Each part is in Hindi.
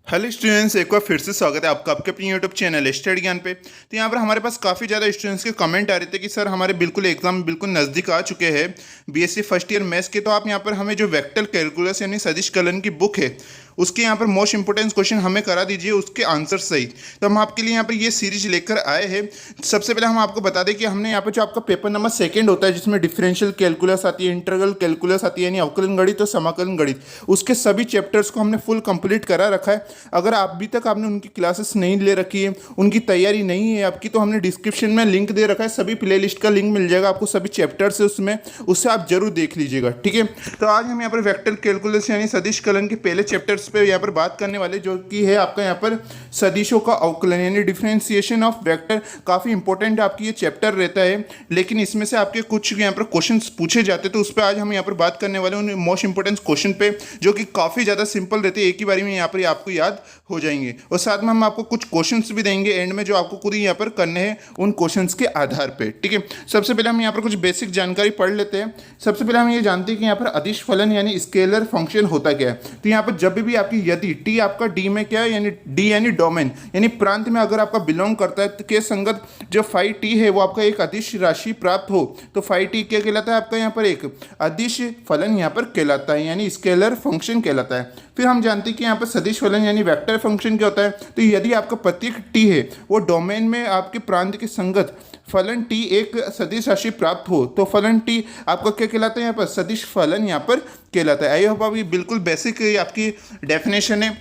हेलो स्टूडेंट्स, एक बार फिर से स्वागत है आपका आपके अपने यूट्यूब चैनल स्टडी ज्ञान पे। तो यहाँ पर हमारे पास काफ़ी ज़्यादा स्टूडेंट्स के कमेंट आ रहे थे कि सर हमारे बिल्कुल एग्जाम बिल्कुल नज़दीक आ चुके हैं बीएससी फर्स्ट ईयर मैथ्स के, तो आप यहाँ पर हमें जो वेक्टर कैलकुलस यानी सदिश कलन की बुक है उसके यहाँ पर मोस्ट इंपोर्टेंट क्वेश्चन हमें करा दीजिए उसके आंसर सही। तो हम आपके लिए यहाँ पर ये सीरीज लेकर आए हैं। सबसे पहले हम आपको बता दें कि हमने यहाँ पर जो आपका पेपर नंबर सेकंड होता है जिसमें डिफरेंशियल कैलकुलस आती है, इंटीग्रल कैलकुलस आती है यानी अवकलन गणित और समाकलन गणित, उसके सभी चैप्टर्स को हमने फुल कंप्लीट करा रखा है। अगर आप अभी तक आपने उनकी क्लासेस नहीं ले रखी है, उनकी तैयारी नहीं है आपकी, तो हमने डिस्क्रिप्शन में लिंक दे रखा है, सभी प्ले लिस्ट का लिंक मिल जाएगा आपको, सभी चैप्टर्स है उसमें, उससे आप जरूर देख लीजिएगा। ठीक है, तो आज हम यहाँ पर वेक्टर कैलकुलस यानी सदिश कलन के पहले चैप्टर्स पे यहाँ पर बात करने वाले, जो कि है आपका यहाँ पर सदिशों का अवकलन यानी डिफरेंशिएशन ऑफ वेक्टर। काफ़ी इंपॉर्टेंट आपकी ये चैप्टर रहता है, लेकिन इसमें से आपके कुछ यहाँ पर क्वेश्चन पूछे जाते हैं, तो उस पर आज हम यहाँ पर बात करने वाले उन मोस्ट इंपॉर्टेंट क्वेश्चन पे जो कि काफ़ी ज़्यादा सिंपल रहते हैं, एक ही बारी में यहाँ पर आपको याद हो जाएंगे। और साथ में हम आपको कुछ क्वेश्चंस भी देंगे एंड में, जो आपको खुद ही यहाँ पर करने हैं उन क्वेश्चंस के आधार पे। ठीक है, सबसे पहले हम यहाँ पर कुछ बेसिक जानकारी पढ़ लेते हैं। सबसे पहले हम ये जानते हैं कि यहाँ पर अदिश फलन यानी स्केलर फंक्शन होता क्या है। तो यहाँ पर जब भी आपकी यदि टी आपका डी में क्या है यानी डी यानी डोमेन यानी प्रांत में अगर आपका बिलोंग करता है, तो के संगत जो फाई टी है वो आपका एक अदिश राशि प्राप्त हो, तो फाई टी क्या कहलाता है आपका यहाँ पर एक अदिश फलन यहाँ पर कहलाता है यानी स्केलर फंक्शन कहलाता है। फिर हम जानते हैं कि यहाँ पर सदिश फलन यानी वेक्टर फंक्शन क्या होता है। तो यदि आपका प्रतीक टी है वो डोमेन में आपके प्रांत के संगत फलन टी एक सदिश राशि प्राप्त हो, तो फलन टी आपका क्या कहलाता है यहाँ पर सदिश फलन यहाँ पर कहलाता है। आई होप आप ये बिल्कुल बेसिक आपकी डेफिनेशन है।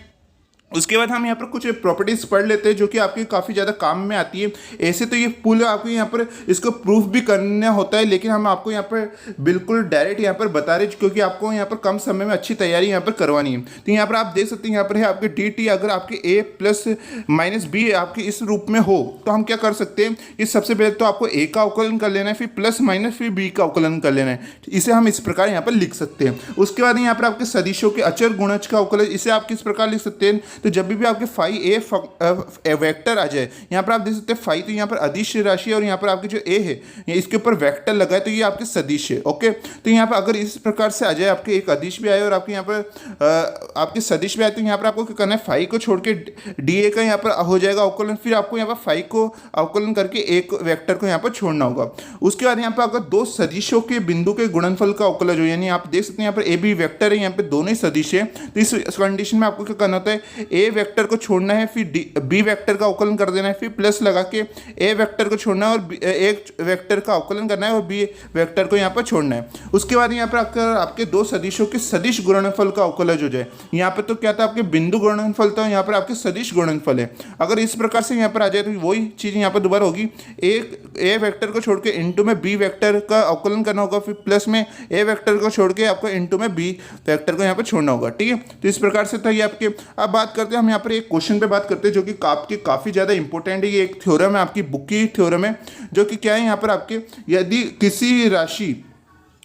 उसके बाद हम यहाँ पर कुछ प्रॉपर्टीज़ पढ़ लेते हैं जो कि आपके काफ़ी ज़्यादा काम में आती है। ऐसे तो ये पुल आपको यहाँ पर इसको प्रूफ भी करना होता है, लेकिन हम आपको यहाँ पर बिल्कुल डायरेक्ट यहाँ पर बता रहे क्योंकि आपको यहाँ पर कम समय में अच्छी तैयारी यहाँ पर करवानी है। तो यहाँ पर आप देख सकते हैं यहाँ पर है आपके डी टी, अगर आपके ए प्लस माइनस बी आपके इस रूप में हो तो हम क्या कर सकते हैं कि सबसे पहले तो आपको ए का अवकलन कर लेना है, फिर प्लस माइनस फिर बी का अवकलन कर लेना है। इसे हम इस प्रकार यहाँ पर लिख सकते हैं। उसके बाद यहाँ पर आपके सदिशों के अचर गुणज का अवकलन, इसे आप किस प्रकार लिख सकते हैं। तो जब भी आपके फाई ए वेक्टर आ जाए, यहाँ पर आप देख सकते हैं फाई, तो यहाँ पर अदिश राशि और यहाँ पर आपके जो ए है इसके ऊपर वेक्टर लगा है, तो ये आपके सदिश है। ओके, तो यहाँ पर अगर इस प्रकार से आ जाए, आपके एक अदिश भी आए और आपके यहाँ पर आपके सदिश भी आए, तो यहाँ पर आपको क्या करना है, फाई को छोड़ के डी ए का यहाँ पर हो जाएगा अवकलन, फिर आपको यहाँ पर फाई को अवकलन करके एक वेक्टर को यहाँ पर छोड़ना होगा। उसके बाद यहाँ पर अगर दो सदिशों के बिंदु के गुणनफल का अवकलन हो, यानी आप देख सकते हैं यहाँ पर ए बी वेक्टर है, यहाँ पे दोनों ही सदिश है, तो इस कंडीशन में आपको क्या करना होता है, ए वेक्टर को छोड़ना है, फिर बी वेक्टर का अवकलन कर देना है, फिर प्लस लगा के ए वेक्टर को छोड़ना है और एक वेक्टर का अवकलन करना है और बी वेक्टर को यहाँ पर छोड़ना है। उसके बाद यहाँ पर आपके दो सदिशों के सदिश गुणनफल का अवकलन हो जाए, यहाँ पर तो क्या था आपके बिंदु गुणनफल था, यहाँ पर आपके सदिश गुणनफल है। अगर इस प्रकार से यहाँ पर आ जाए तो वही चीज़ यहाँ पर दोबारा होगी, एक ए वेक्टर को छोड़ के इंटू में बी वेक्टर का अवकलन करना होगा, फिर प्लस में ए वेक्टर को छोड़ के आपको इंटू में बी वेक्टर को यहाँ पर छोड़ना होगा। ठीक है, तो इस प्रकार से था ये आपके। अब बात करते हैं हम यहाँ पर एक क्वेश्चन पे बात करते हैं जो कि आपके काफ़ी ज़्यादा इंपॉर्टेंट है। ये एक थ्योरम है आपकी बुक की थ्योरम है, जो कि क्या है यहाँ पर आपके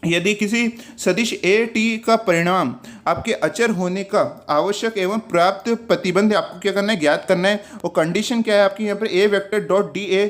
यदि किसी सदिश ए टी का परिणाम आपके अचर होने का आवश्यक एवं प्राप्त प्रतिबंध आपको क्या करना है, ज्ञात करना है। और कंडीशन क्या है आपकी यहाँ पर, A vector dot D A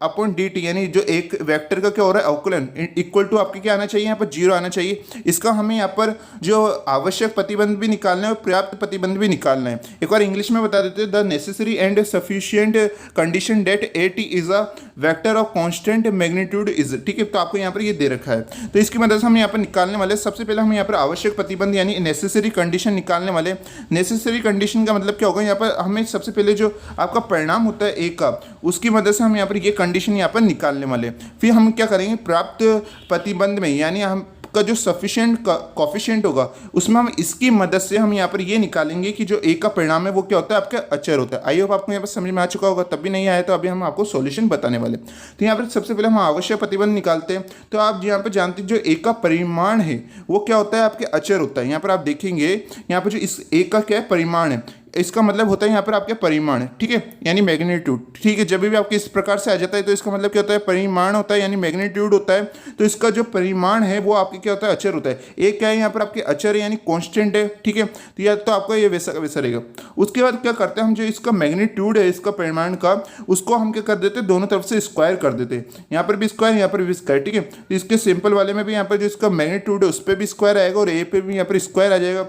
upon D T, यानी जो एक वेक्टर का क्या हो रहा है अवकलन इक्वल टू आपके क्या आना चाहिए, यहाँ पर जीरो आना चाहिए। इसका हमें यहाँ पर जो आवश्यक प्रतिबंध भी निकालना है और पर्याप्त प्रतिबंध भी निकालना है। एक बार इंग्लिश में बता देते हैं, the necessary and sufficient condition date A T is a vector of constant magnitude is. ठीक है, तो आपको यहाँ पर ये दे रखा है, तो इसकी मदद से हम यहाँ पर निकालने वाले, सबसे पहले हम यहाँ पर आवश्यक प्रतिबंध यानी नेसेसरी कंडीशन निकालने वाले। नेसेसरी कंडीशन का मतलब क्या होगा, यहाँ पर हमें सबसे पहले जो आपका परिणाम होता है ए का, उसकी मदद से हम यहाँ पर ये कंडीशन यहाँ पर निकालने वाले। फिर हम क्या करेंगे, प्राप्त प्रतिबंध में यानी हम का जो सफिशिएंट कॉफिशिएंट होगा उसमें हम इसकी मदद से हम यहाँ पर ये निकालेंगे कि जो ए का परिणाम है वो क्या होता है, आपका अचर होता है। आई होप आपको यहाँ पर समझ में आ चुका होगा, तब भी नहीं आया तो अभी हम आपको सॉल्यूशन बताने वाले। तो यहाँ पर सबसे पहले हम आवश्यक प्रतिबंध निकालते हैं। तो आप यहाँ पर जानते हैं जो ए का परिमाण है वो क्या होता है, आपके अचर होता है। यहाँ पर आप देखेंगे यहाँ पर जो इस ए का क्या है परिमाण है, इसका मतलब होता है यहाँ पर आपके परिमाण, ठीक है, यानी मैग्नीट्यूड। ठीक है, जब भी आपके इस प्रकार से आ जाता है तो इसका मतलब क्या होता है, परिमाण होता है यानी मैग्नीट्यूड होता है। तो इसका जो परिमाण है वो आपके क्या होता है, अचर होता है। एक क्या है यहाँ पर आपके अचर है यानी कांस्टेंट है। ठीक है, तो या तो आपका ये वैसा का वैसा रहेगा। उसके बाद क्या करते हैं हम, जो इसका मैग्नीट्यूड है इसका परिमाण का, उसको हम क्या कर देते हैं, दोनों तरफ से स्क्वायर कर देते हैं। यहाँ पर भी स्क्वायर, यहाँ पर भी स्क्वायर। ठीक है, तो इसके सिंपल वाले में भी यहाँ पर जो इसका मैग्नीट्यूड है उस पर भी स्क्वायर आएगा और ए पे भी यहाँ पर स्क्वायर आ जाएगा।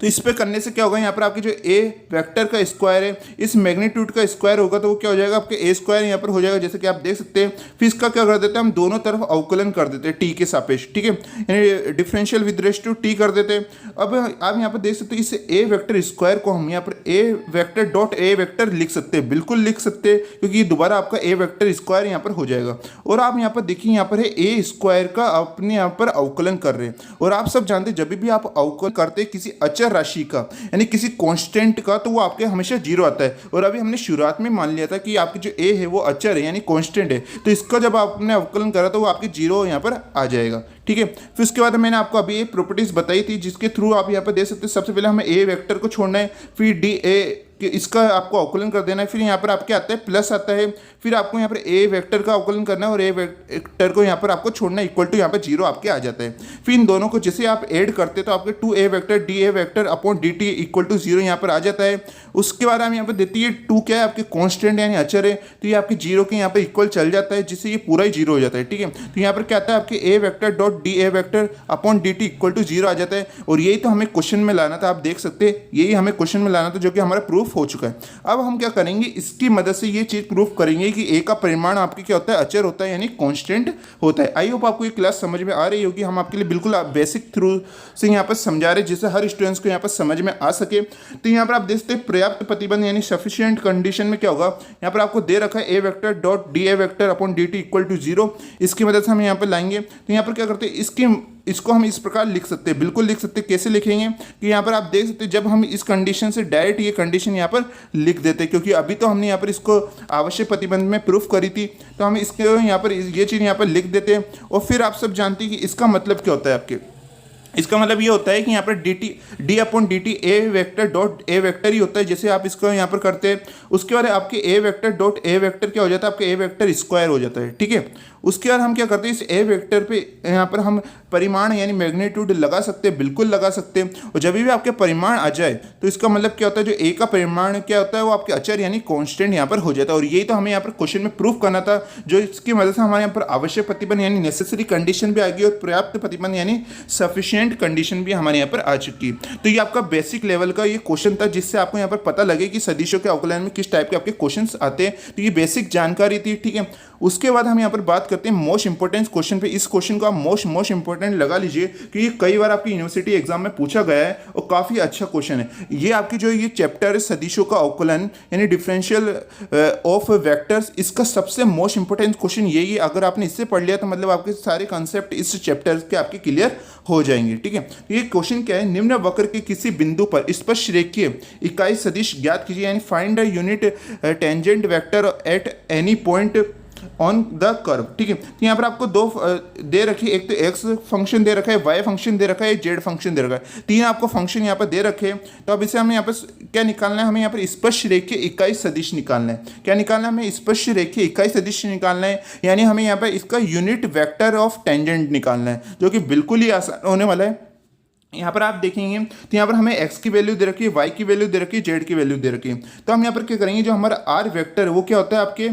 तो इस पे करने से क्या होगा, यहाँ पर आपके जो ए वेक्टर का स्क्वायर है इस मैग्नीट्यूड का स्क्वायर होगा तो वो क्या हो जाएगा, आपके ए स्क्वायर यहाँ पर हो जाएगा, जैसे कि आप देख सकते हैं। फिर इसका क्या कर देते हैं, हम दोनों तरफ अवकलन कर देते हैं टी के सापेक्ष, ठीक है, यानी differential with respect to t कर देते हैं। अब आप यहाँ पर देख सकते हैं इस ए वेक्टर स्क्वायर को हम यहाँ पर A vector dot A vector लिख सकते हैं, बिल्कुल लिख सकते हैं, क्योंकि ये दोबारा आपका ए वेक्टर स्क्वायर यहाँ पर हो जाएगा। और आप यहाँ पर देखिए यहाँ पर है ए स्क्वायर का अपने यहाँ पर अवकलन कर रहे हैं। और आप सब जानते हैं जब भी आप अवकलन करते हैं किसी अचर राशि का यानी किसी कांस्टेंट का, तो वो आपके हमेशा जीरो आता है। और अभी हमने शुरुआत में मान लिया था कि आपकी जो ए है वो अचर है यानी कांस्टेंट है, तो इसका जब आपने अवकलन करा तो वो आपके जीरो यहाँ पर आ जाएगा, ठीक है। फिर उसके बाद मैंने आपको अभी ये प्रॉपर्टीज बताई थी जिसके थ्रू आप यहाँ पर देख सकते हैं। सबसे पहले हमें ए वेक्टर को छोड़ना है, फिर डी ए इसका आपको अवकलन कर देना है, फिर यहाँ पर आपके आता है प्लस आता है, फिर आपको यहाँ पर ए वेक्टर का अवकलन करना है और ए वेक्टर को यहाँ पर आपको छोड़ना है, इक्वल टू यहाँ पर जीरो आपके आ जाता है। फिर इन दोनों को जैसे आप ऐड करते हैं तो आपके 2a vector d A vector upon D T equal to zero यहाँ पर आ जाता है। उसके बाद हम यहाँ पर देती है 2 क्या है आपके कॉन्स्टेंट यानी अचर है, तो ये आपके जीरो के यहाँ पर इक्वल चल जाता है, जिससे ये पूरा ही जीरो हो जाता है, ठीक है। तो यहाँ पर क्या आता है आपके A vector dot D A vector upon D T equal to zero आ जाता है। और यही तो हमें क्वेश्चन में लाना था, आप देख सकते हैं यही हमें क्वेश्चन में लाना था, जो कि हमारा प्रूफ हो चुका है। अब हम क्या करेंगे, इसकी मदद से ये चीज प्रूफ करेंगे कि ए का परिमाण आपके क्या होता है, अचर होता है यानी कांस्टेंट होता है। आई होप आपको ये क्लास समझ में आ रही होगी। हम आपके लिए बिल्कुल बेसिक थ्रू से यहाँ पर समझा रहे हैं जिससे हर स्टूडेंट्स को यहाँ पर समझ में आ सके। तो यहाँ पर आप देख सकते हैं पर्याप्त प्रतिबंध यानी सफिशिएंट कंडीशन में क्या होगा, यहाँ पर आपको दे रखा है A vector dot D A vector upon D T equal to zero. इसकी मदद से हम यहाँ पर लाएंगे। तो यहाँ पर क्या करते हैं, इसको हम इस प्रकार लिख सकते हैं, बिल्कुल लिख सकते हैं। कैसे लिखेंगे कि यहाँ पर आप देख सकते हैं जब हम इस कंडीशन से डायरेक्ट ये कंडीशन यहाँ पर लिख देते हैं, क्योंकि अभी तो हमने यहाँ पर इसको आवश्यक प्रतिबंध में प्रूफ करी थी, तो हम इसके यहाँ पर ये चीज़ यहाँ पर लिख देते हैं। और फिर आप सब जानते हैं कि इसका मतलब क्या होता है आपके, इसका मतलब ये होता है कि यहाँ पर D upon D T A vector dot A vector ही होता है, जैसे आप इसको यहाँ पर करते हैं। उसके बाद आपके A vector dot A vector क्या हो जाता है, आपके ए वेक्टर स्क्वायर हो जाता है, ठीक है। उसके बाद हम क्या करते हैं, इस ए वेक्टर पे यहाँ पर हम परिमाण यानी मैग्नीट्यूड लगा सकते हैं, बिल्कुल लगा सकते हैं। और जब भी आपके परिमाण आ जाए तो इसका मतलब क्या होता है, जो ए का परिमाण क्या होता है वो आपके अचर यानी कांस्टेंट यहाँ पर हो जाता है। और यही तो हमें यहाँ पर क्वेश्चन में प्रूफ करना था, जो इसकी मदद से हमारे यहाँ पर आवश्यक प्रतिबंध यानी नेसेसरी कंडीशन भी आ गई और पर्याप्त प्रतिबंध यानी सफिशिएंट कंडीशन भी हमारे यहाँ पर आ चुकी है। तो ये आपका बेसिक लेवल का ये क्वेश्चन था, जिससे आपको यहाँ पर पता लगे कि सदिशों के अवकलन में किस टाइप के आपके क्वेश्चन आते हैं। तो ये बेसिक जानकारी थी, ठीक है। उसके बाद हम यहाँ पर बात करते हैं मोस्ट इंपोर्टेंट क्वेश्चन पे। इस क्वेश्चन को आप मोस्ट इंपोर्टेंट लगा लीजिए, क्योंकि कई बार आपकी यूनिवर्सिटी एग्जाम में पूछा गया है और काफ़ी अच्छा क्वेश्चन है। ये आपकी जो ये चैप्टर है सदिशों का अवकलन यानी डिफरेंशियल ऑफ वेक्टर्स, इसका सबसे मोस्ट इंपोर्टेंट क्वेश्चन यही है। अगर आपने इससे पढ़ लिया तो मतलब आपके सारे कॉन्सेप्ट इस चैप्टर के आपके क्लियर हो जाएंगे, ठीक है। ये क्वेश्चन क्या है, निम्न वक्र के किसी बिंदु पर स्पर्श रेखीय इकाई सदिश ज्ञात कीजिए यानी find the unit tangent vector at any point on the curve, ठीक है। तो यहाँ पर आपको दो दे रखी है, एक तो एक्स फंक्शन दे रखा है, वाई फंक्शन दे रखा है, जेड फंक्शन दे रखा है, तीन आपको फंक्शन यहाँ पर दे रखे हैं। तो अब इसे हमें यहाँ पर क्या निकालना है, हमें यहाँ पर स्पर्श रेखीय इकाई सदिश निकालना है। क्या निकालना है, हमें स्पर्श रेखीय इकाई सदिश निकालना है, यानी हमें यहाँ पर इसका यूनिट वेक्टर ऑफ टेंजेंट निकालना है, जो कि बिल्कुल ही आसान होने वाला है। यहाँ पर आप देखेंगे तो यहाँ पर हमें x की वैल्यू दे रखी है, y की वैल्यू दे रखी है, z की वैल्यू दे रखी है। तो हम यहाँ पर क्या करेंगे, जो हमारा r वेक्टर है वो क्या होता है आपके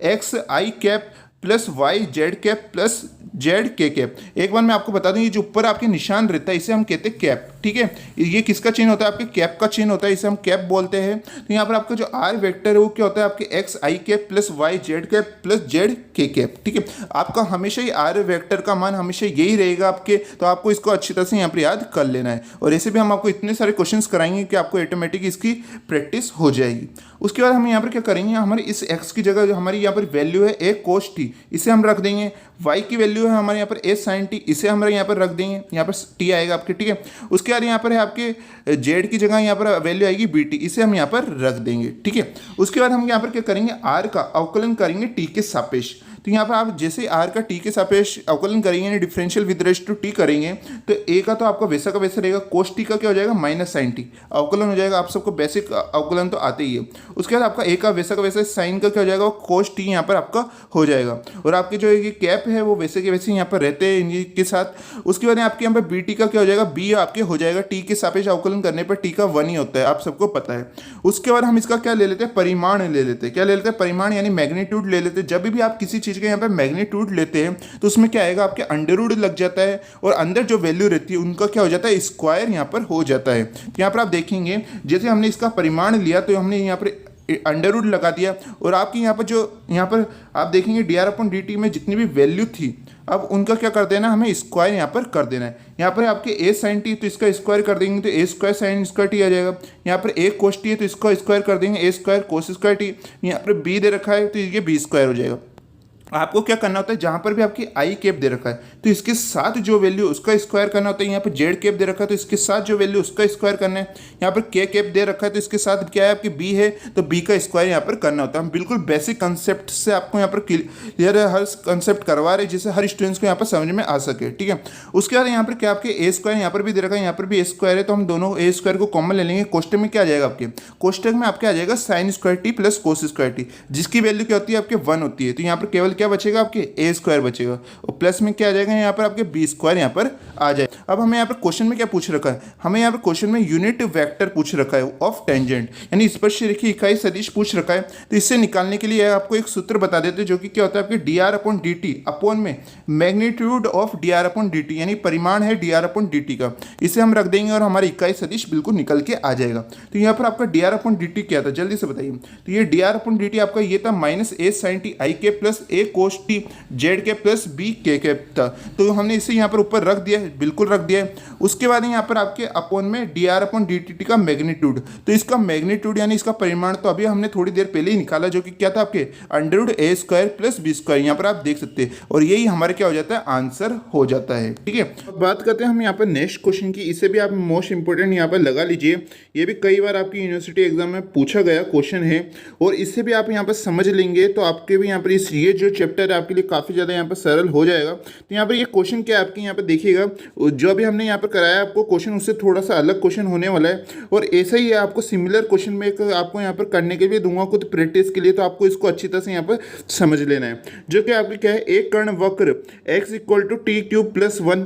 x i cap plus y z cap plus Z K cap. एक बार मैं आपको बता दूं, ये जो ऊपर आपके निशान रहता है इसे हम कहते हैं कैप, ठीक है। ये किसका चिन्ह होता है, आपके कैप का चिन्ह होता है, इसे हम कैप बोलते हैं। तो यहाँ पर आपका जो आर वेक्टर है वो क्या होता है, आपके X I cap plus Y Z cap plus Z K cap, ठीक है। आपका हमेशा ही आर वेक्टर का मान हमेशा यही रहेगा आपके, तो आपको इसको अच्छी तरह से यहाँ पर याद कर लेना है। और ऐसे भी हम आपको इतने सारे क्वेश्चन कराएंगे कि आपको ऑटोमेटिक इसकी प्रैक्टिस हो जाएगी। उसके बाद हम यहाँ पर क्या करेंगे, हमारे इस एक्स की जगह जो हमारी यहाँ पर वैल्यू है ए कोस टी, इसे हम रख देंगे। y की वैल्यू है हमारे यहाँ पर ए साइन टी, इसे हमारे यहाँ पर रख देंगे, यहाँ पर टी आएगा आपके, ठीक है। उसके बाद यहाँ पर है आपके जेड की जगह यहाँ पर वैल्यू आएगी बी टी, इसे हम यहाँ पर रख देंगे, ठीक है। उसके बाद हम यहाँ पर क्या करेंगे, आर का अवकलन करेंगे टी के सापेक्ष। तो यहाँ पर आप जैसे आर का टी के सापेक्ष अवकलन करेंगे यानी differential with respect to t करेंगे, तो ए का तो आपका वैसा का वैसा रहेगा, कोस टी का क्या हो जाएगा माइनस साइन टी, अवकलन हो जाएगा। आप सबको बेसिक अवकलन तो आते ही है। उसके बाद आपका ए का वैसा साइन का क्या हो जाएगा, कोस टी यहाँ पर आपका हो जाएगा। और आपके जो ये कैप है वो वैसे के वैसे यहाँ पर रहते हैं इनके साथ। उसके बाद आपके यहाँ पर बी टी का क्या हो जाएगा, बी आपके हो जाएगा टी के सापेक्ष अवकलन करने पर टी का 1 ही होता है, आप सबको पता है। उसके बाद हम इसका क्या ले लेते हैं, परिमाण ले लेते हैं। क्या ले लेते हैं, परिमाण यानी मैग्नीट्यूड ले लेते हैं। जब भी आप किसी चीज़ चीज़ का यहाँ पर मैग्नीट्यूड लेते हैं तो उसमें क्या आएगा, आपके अंडर रूट लग जाता है और अंदर जो वैल्यू रहती है उनका क्या हो जाता है, स्क्वायर यहाँ पर हो जाता है। यहाँ पर आप देखेंगे जैसे हमने इसका परिमाण लिया तो हमने यहाँ पर अंडर रूट लगा दिया और आपकी यहाँ पर जो यहाँ पर आप देखेंगे dr/dt में जितनी भी वैल्यू थी अब उनका क्या कर देना, हमें स्क्वायर यहाँ पर कर देना है। यहाँ पर आपके a sin t तो इसका स्क्वायर कर देंगे तो a square sine square T आ जाएगा। यहाँ पर a cos t है तो इसका स्क्वायर कर देंगे a square cos square T. यहाँ पर b दे रखा है तो ये b स्क्वायर हो जाएगा। आपको क्या करना होता है, जहाँ पर भी आपकी आई कैप दे रखा है तो इसके साथ जो वैल्यू उसका स्क्वायर करना होता है। यहाँ पर जेड कैप दे रखा है तो इसके साथ जो वैल्यू उसका स्क्वायर करना है। यहाँ पर के कैप दे रखा है तो इसके साथ क्या है, आपकी बी है तो बी का स्क्वायर यहाँ पर करना होता है। हम बिल्कुल बेसिक कंसेप्ट से आपको यहाँ पर क्लियर हर कंसेप्ट करवा रहे हैं जिससे हर स्टूडेंट्स को यहाँ पर समझ में आ सके, ठीक है। उसके बाद यहाँ पर क्या आपके ए स्क्वायर यहाँ पर भी दे रखा है, यहाँ पर भी ए स्क्वायर है तो हम दोनों ए स्क्वायर को कॉमन ले लेंगे। कोष्टक में क्या आ जाएगा, आपके कोष्टक में आपके आ जाएगा sign square T plus cos square T, जिसकी वैल्यू क्या होती है, आपके 1 होती है। तो यहाँ पर केवल क्या बचेगा, आपके ए स्क्वायर बचेगा और प्लस में क्या आ जाएगा, यहाँ पर आपके बी स्क्वायर यहाँ पर आ जाए। अब हमें यहाँ पर क्वेश्चन में क्या पूछ रखा है, हमें यहाँ पर क्वेश्चन में यूनिट वेक्टर पूछ रखा है ऑफ टेंजेंट यानी स्पर्शरेखीय इकाई सदिश पूछ रखा है। तो इससे निकालने के लिए आपको एक सूत्र बता देते हैं जो कि क्या होता है, आपके dr/dt अपॉन में मैग्नीट्यूड ऑफ dr/dt यानी परिमाण है dr/dt का, इसे हम रख देंगे और हमारी इकाई सदिश बिल्कुल निकल के आ जाएगा। तो यहाँ पर आपका dr/dt क्या था, जल्दी से बताइए। तो ये dr/dt आपका ये था minus a sin t i के plus a cos t Z K plus B के था। तो हमने इसे यहाँ पर ऊपर रख दिया, बिल्कुल रख दिया है। उसके बाद यहाँ पर आपके अपॉन में dr/dt का मैग्नीट्यूड, तो इसका मैग्नीट्यूड यानी इसका परिमाण तो अभी हमने थोड़ी देर पहले ही निकाला जो कि क्या था, आपके अंडर रूट ए स्क्वायर प्लस बी स्क्वायर, यहाँ पर आप देख सकते हैं और यही हमारे क्या हो जाता है, आंसर हो जाता है, ठीक है। अब बात करते हैं हम यहाँ पर नेक्स्ट क्वेश्चन की, इसे भी आप मोस्ट इंपोर्टेंट यहाँ पर लगा लीजिए। ये भी कई बार आपकी यूनिवर्सिटी एग्जाम में पूछा गया क्वेश्चन है और इससे भी आप यहाँ पर समझ लेंगे तो आपके भी यहाँ पर ये जो चैप्टर है आपके लिए काफ़ी ज़्यादा यहाँ पर सरल हो जाएगा। तो यहाँ पर ये क्वेश्चन क्या है आपके यहाँ पर देखिएगा, जो अभी हमने यहाँ पर कराया आपको क्वेश्चन उससे थोड़ा सा अलग क्वेश्चन होने वाला है और ऐसा ही है आपको सिमिलर क्वेश्चन में आपको यहाँ पर करने के लिए दूंगा खुद प्रैक्टिस के लिए, तो आपको इसको अच्छी तरह से यहाँ पर समझ लेना है। जो कि आपकी क्या है, एक कर्ण वक्र x = t³ + 1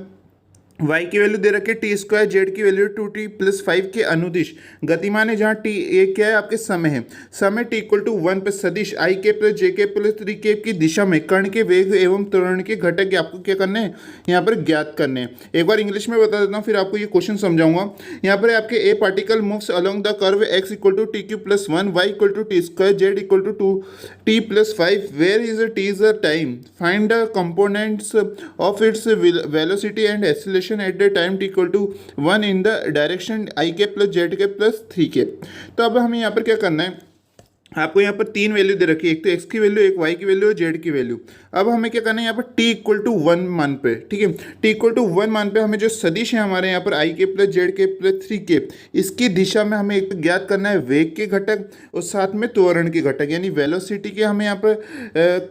y की वैल्यू दे रखे टी स्क्वायर, जेड की वैल्यू 2t+5 के अनुदिश गतिमान है जहाँ टी ए क्या है, आपके समय है, समय t = 1 पर सदिश i के प्लस जे के प्लस 3 के की दिशा में कर्ण के वेग एवं त्वरण के घटक आपको क्या करने हैं, यहाँ पर ज्ञात करने हैं। एक बार इंग्लिश में बता देता हूँ फिर आपको ये क्वेश्चन समझाऊंगा। यहाँ पर आपके ए particle moves along the curve x = t³ + 1 y = t², z = 2t+5 where is t is the time, find the components of its velocity and acceleration at the time t = 1 in the direction i के प्लस जेड के प्लस 3 के। तो अब हमें यहाँ पर क्या करना है, आपको यहाँ पर 3 वैल्यू दे रखी है, एक तो x की वैल्यू, एक y की वैल्यू और z की वैल्यू। अब हमें क्या करना है, यहाँ पर t = 1 मान पे, ठीक है, t = 1 मान पे हमें जो सदिश है हमारे यहाँ पर i के प्लस जेड के प्लस 3 के, इसकी दिशा में हमें एक ज्ञात करना है वेग के घटक और साथ में त्वरण के घटक यानी वेलोसिटी के हमें यहाँ पर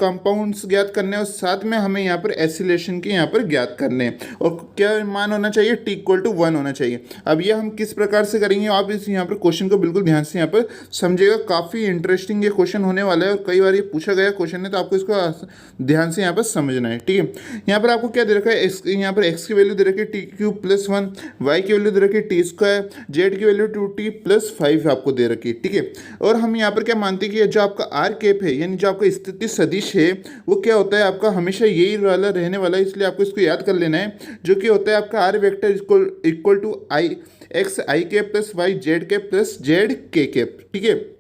कंपाउंड्स ज्ञात करने हैं और साथ में हमें यहाँ पर एसिलेशन के यहाँ पर ज्ञात करने हैं। और क्या मान होना चाहिए, t = 1 होना चाहिए। अब ये हम किस प्रकार से करेंगे, आप इस यहाँ पर क्वेश्चन को बिल्कुल ध्यान से यहाँ पर समझिएगा, काफ़ी इंटरेस्टिंग ये क्वेश्चन होने वाला है और कई बार ये पूछा गया क्वेश्चन है तो आपको इसको ध्यान से यहाँ पर समझना है, ठीक है। यहाँ पर आपको क्या दे रखा है, यहाँ पर x की वैल्यू दे रखी है t³ + 1, y की वैल्यू दे रखी है t², z की वैल्यू 2t+5 आपको दे रखी है, ठीक है। और हम यहाँ पर क्या मानते हैं कि जो आपका आर कैप है यानी जो आपका स्थिति सदिश है वो क्या होता है, आपका हमेशा यही वाला रहने वाला है, इसलिए आपको इसको याद कर लेना है, जो कि होता है आपका R vector equal to I X I K plus Y Z K plus Z K, ठीक है।